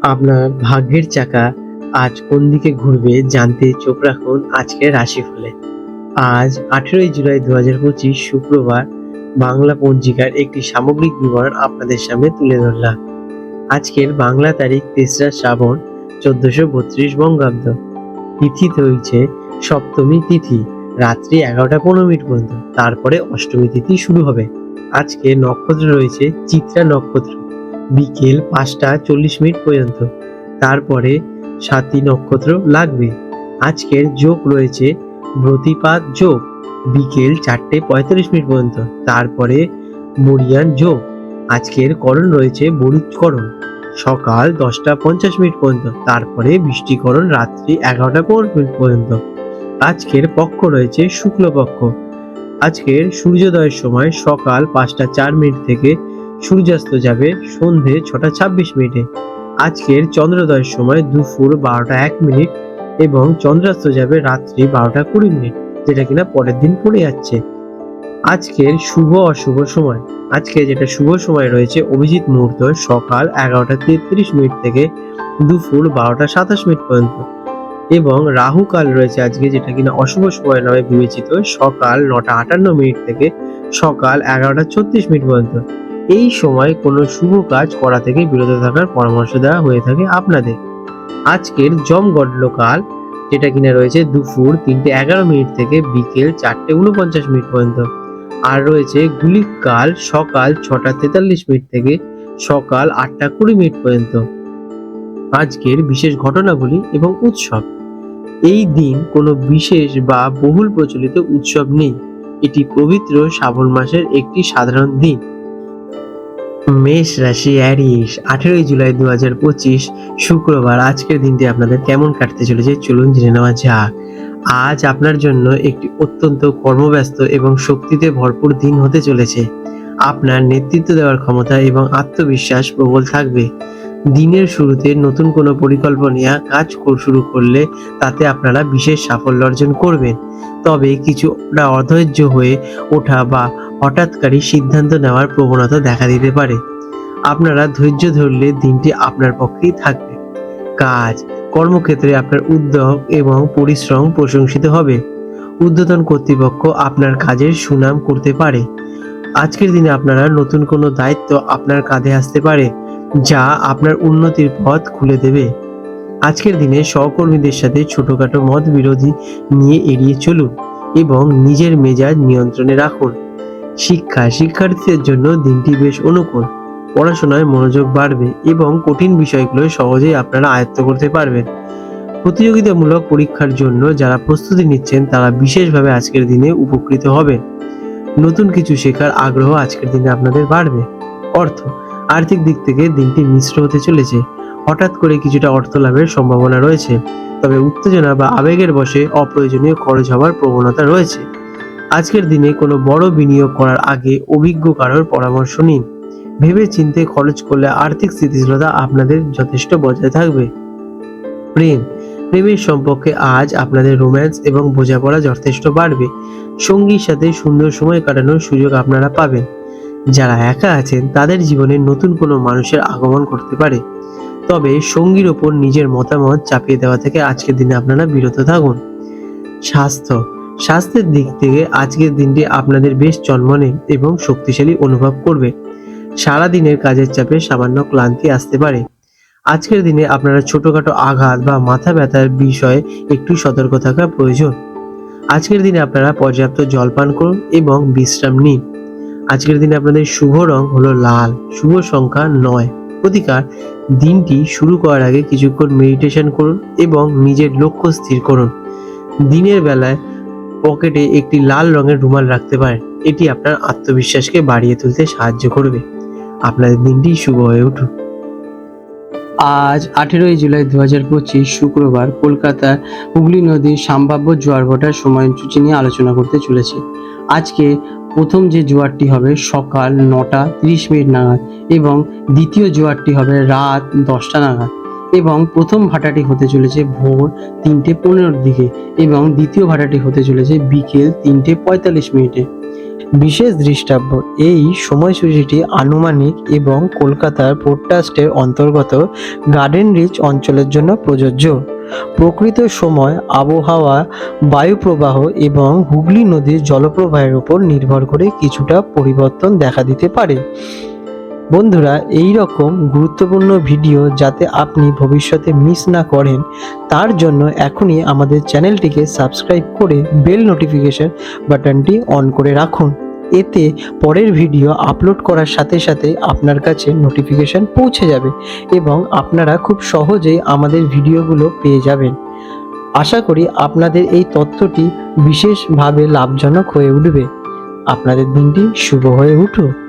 আপনার ভাগ্যের চাকা আজ কোন দিকে ঘুরবে জানতে চোখ রাখুন আজকের রাশিফলে। আজ 18ই জুলাই 2025 শুক্রবার। বাংলা পঞ্জিকার একটি সামগ্রিক বিবরণ আপনাদের সামনে তুলে ধরলাম। আজকের বাংলা তারিখ 3রা শ্রাবণ 1432 বঙ্গাব্দ। তিথি রয়েছে সপ্তমী তিথি, রাত্রি 11টা 15 মিনিট পর্যন্ত। তারপরে অষ্টমী তিথি শুরু হবে। আজকে নক্ষত্র রয়েছে চিত্রা নক্ষত্র, বিকেল 5টা 40 মিনিট পর্যন্ত। তারপরে স্বাতী নক্ষত্র লাগবে। আজকের যোগ রয়েছে ব্রতিপাত যোগ, বিকেল 4টে 45 মিনিট পর্যন্ত। তারপরে মরিয়ান যোগ। আজকের করণ রয়েছে বরিকরণ, সকাল 10টা 50 মিনিট পর্যন্ত। তারপরে বৃষ্টিকরণ রাত্রি 11টা 15 মিনিট পর্যন্ত। আজকের পক্ষ রয়েছে শুক্লপক্ষ। আজকের সূর্যোদয়ের সময় সকাল 5টা 4 মিনিট থেকে, সূর্যাস্ত যাবে সন্ধে 6টা 26 মিনিটে। আজকের চন্দ্রোদয়ের সময় দুপুর 12টা 1 মিনিট এবং চন্দ্রাস্ত যাবে রাত্রি 12টা 20 মিনিট, যেটা কিনা পরের দিন পড়ে যাচ্ছে। আজকের শুভ অশুভ সময়, আজকে যেটা শুভ সময় রয়েছে অভিজিৎ মুহূর্ত সকাল 11টা 33 মিনিট থেকে দুপুর 12টা 27 মিনিট পর্যন্ত, এবং রাহু কাল রয়েছে আজকে, যেটা কিনা অশুভ সময় নামে বিবেচিত, সকাল 9টা 58 মিনিট থেকে সকাল 11টা 36 মিনিট পর্যন্ত। এই সময় কোনো শুভ কাজ করা থেকে বিরত থাকার পরামর্শ দেওয়া হয়ে থাকে আপনাদের। আজকের যমগণ্ডল কাল, যেটা কিনা রয়েছে দুপুর 3টে 11 মিনিট থেকে বিকেল 4টে 49 মিনিট পর্যন্ত। আর রয়েছে গুলিক কাল সকাল 6টা 43 মিনিট থেকে সকাল 8টা 20 মিনিট পর্যন্ত। আজকের বিশেষ ঘটনাবলী এবং উৎসব। এই দিন কোনো বিশেষ বা বহুল প্রচলিত উৎসব নেই। এটি পবিত্র শ্রাবণ মাসের একটি সাধারণ দিন। মেষ রাশি অ্যারিস, 18ই জুলাই 2025 শুক্রবার। আজকের দিনটি আপনাদের কেমন কাটতে চলেছে চলুন জেনে নেওয়া যাক। আজ আপনার জন্য একটি অত্যন্ত কর্মব্যস্ত এবং শক্তিতে ভরপুর দিন হতে চলেছে। আপনার নেতৃত্ব দেওয়ার ক্ষমতা এবং আত্মবিশ্বাস প্রবল থাকবে। দিনের শুরুতে নতুন কোনো পরিকল্পনা কাজ শুরু করলে তাতে আপনারা বিশেষ সাফল্য অর্জন করবেন। তবে কিছুটা অধৈর্য হয়ে ওঠা বা হঠাৎকারী সিদ্ধান্ত নেওয়ার প্রবণতা দেখা দিতে পারে। আপনারা ধৈর্য ধরলে দিনটি আপনার পক্ষেই থাকবে। কাজ কর্মক্ষেত্রে আপনার উদ্যোগ এবং পরিশ্রম প্রশংসিত হবে। ঊর্ধ্বতন কর্তৃপক্ষ আপনার কাজের সুনাম করতে পারে। আজকের দিনে আপনারা নতুন কোনো দায়িত্ব আপনার কাঁধে আসতে পারে, যা আপনার উন্নতির পথ খুলে দেবে। আজকের দিনে সহকর্মীদের সাথে ছোটখাটো মত বিরোধী নিয়ে এড়িয়ে চলুন এবং নিজের মেজাজ নিয়ন্ত্রণে রাখুন। শিক্ষার্থীদের জন্য দিনটি বেশ অনুকূল। পড়াশোনায় মনোযোগ বাড়বে এবং কঠিন বিষয়গুলো সহজেই আপনারা আয়ত্ত করতে পারবেন। প্রতিযোগিতামূলক পরীক্ষার জন্য যারা প্রস্তুতি নিচ্ছেন তারা বিশেষভাবে আজকের দিনে উপকৃত হবেন। নতুন কিছু শেখার আগ্রহ আজকের দিনে আপনাদের বাড়বে। আর্থিক দিক থেকে দিনটি মিশ্র হতে চলেছে। হঠাৎ করে কিছুটা অর্থ লাভের সম্ভাবনা রয়েছে, তবে উত্তেজনা বা আবেগের বশে অপ্রয়োজনীয় খরচ হওয়ার প্রবণতা রয়েছে। আজকের দিনে কোনো বড় বিনিয়োগ করার আগে অভিজ্ঞ কারোর পরামর্শ নিন। ভেবে চিন্তে খরচ করলে আর্থিক স্থিতিশীলতা আপনাদের যথেষ্ট বজায় থাকবে। প্রেমের সম্পর্কে আজ আপনাদের রোম্যান্স এবং বোঝাপড়া যথেষ্ট বাড়বে। সঙ্গীর সাথে সুন্দর সময় কাটানোর সুযোগ আপনারা পাবেন। যারা একা আছেন তাদের জীবনে নতুন কোনো মানুষের আগমন করতে পারে, তবে সঙ্গীর ওপর নিজের মতামত চাপিয়ে দেওয়া থেকে আজকের দিনে আপনারা বিরত থাকুন। স্বাস্থ্যের দিক থেকে আজকের দিনটি আপনাদের বেশ চনমনে এবং শক্তিশালী অনুভব করবে। সারা দিনের কাজের চাপে সামান্য ক্লান্তি আসতে পারে। আজকের দিনে আপনারা ছোটখাটো আঘাত বা মাথা ব্যথার বিষয়ে একটু সতর্ক থাকা প্রয়োজন। আজকের দিনে আপনারা পর্যাপ্ত জল পান করুন এবং বিশ্রাম নিন। আজকের দিনে আপনাদের শুভ রং হলো লাল, শুভ সংখ্যা 9। প্রতিকার, দিনটি শুরু করার আগে কিছুক্ষণ মেডিটেশন করুন এবং নিজের লক্ষ্য স্থির করুন। দিনের বেলায় পকেটে একটি লাল রঙের রুমাল রাখতে পারেন। এটি আপনার আত্মবিশ্বাসকে বাড়িয়ে তুলতে সাহায্য করবে। আপনাদের দিনটি শুভ হয়ে উঠুক। আজ 18ই জুলাই 2025 শুক্রবার। কলকাতার হুগলি নদীর সম্ভাব্য জোয়ার ভাটার সময়সূচি নিয়ে আলোচনা করতে চলেছি। আজকে প্রথম যে জোয়ারটি হবে সকাল 9টা 30 মিনিট নাগাদ এবং দ্বিতীয় জোয়ারটি হবে রাত 10টা নাগাদ, এবং প্রথম ভাটাটি হতে চলেছে ভোর 3টে 15 দিকে এবং দ্বিতীয় ভাটাটি হতে চলেছে বিকেল 3টে 45 মিনিটে। বিশেষ দৃষ্টাব্য, এই সময়সূচিটি আনুমানিক এবং কলকাতার পোর্ট ট্রাস্টের অন্তর্গত গার্ডেন রিচ অঞ্চলের জন্য প্রযোজ্য। প্রকৃত সময়, আবহাওয়া, বায়ুপ্রবাহ এবং হুগলি নদীর জলপ্রবাহের উপর নির্ভর করে কিছুটা পরিবর্তন দেখা দিতে পারে। বন্ধুরা, এই রকম গুরুত্বপূর্ণ ভিডিও যাতে আপনি ভবিষ্যতে মিস না করেন, তার জন্য এখনই আমাদের চ্যানেলটিকে সাবস্ক্রাইব করে বেল নোটিফিকেশন বাটনটি অন করে রাখুন। এতে পরের ভিডিও আপলোড করার সাথে সাথে আপনার কাছে নোটিফিকেশন পৌঁছে যাবে এবং আপনারা খুব সহজেই আমাদের ভিডিওগুলো পেয়ে যাবেন। আশা করি আপনাদের এই তথ্যটি বিশেষভাবে লাভজনক হয়ে উঠবে। আপনাদের দিনটি শুভ হয়ে উঠুক।